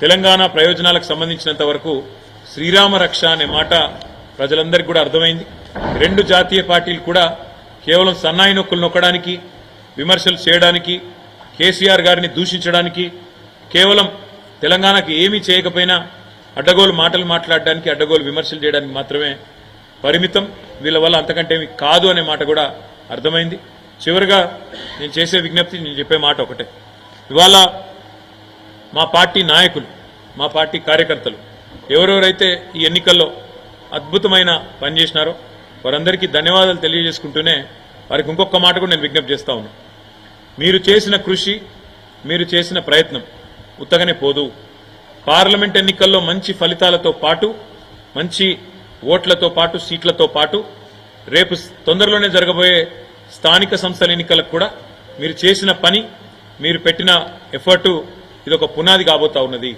తెలంగాణ ప్రయోజనాలకు సంబంధించినంత వరకు శ్రీరామ రక్ష అనే మాట ప్రజలందరికీ కూడా అర్థమైంది. రెండు జాతీయ పార్టీలు కూడా కేవలం సన్నాయి నొక్కులు నొక్కడానికి, విమర్శలు చేయడానికి, కేసీఆర్ గారిని దూషించడానికి, కేవలం తెలంగాణకు ఏమీ చేయకపోయినా అడ్డగోలు మాటలు మాట్లాడడానికి, అడ్డగోలు విమర్శలు చేయడానికి మాత్రమే పరిమితం. వీళ్ళ వల్ల అంతకంటే ఏమీ కాదు అనే మాట కూడా అర్థమైంది. చివరిగా నేను చేసే విజ్ఞప్తి, నేను చెప్పే మాట ఒకటే. ఇవాళ మా పార్టీ నాయకులు, మా పార్టీ కార్యకర్తలు ఎవరెవరైతే ఈ ఎన్నికల్లో అద్భుతమైన పని చేసినారో వారందరికీ ధన్యవాదాలు తెలియజేసుకుంటూనే వారికి ఇంకొక మాట కూడా నేను విజ్ఞప్తి చేస్తా ఉన్నాను. మీరు చేసిన కృషి, మీరు చేసిన ప్రయత్నం ఉత్తగానే పోదు. పార్లమెంట్ ఎన్నికల్లో మంచి ఫలితాలతో పాటు, మంచి ఓట్లతో పాటు, సీట్లతో పాటు రేపు తొందరలోనే జరగబోయే స్థానిక సంస్థల ఎన్నికలకు కూడా మీరు చేసిన పని, మీరు పెట్టిన ఎఫర్టు ఇదొక పునాది కాబోతా ఉన్నది.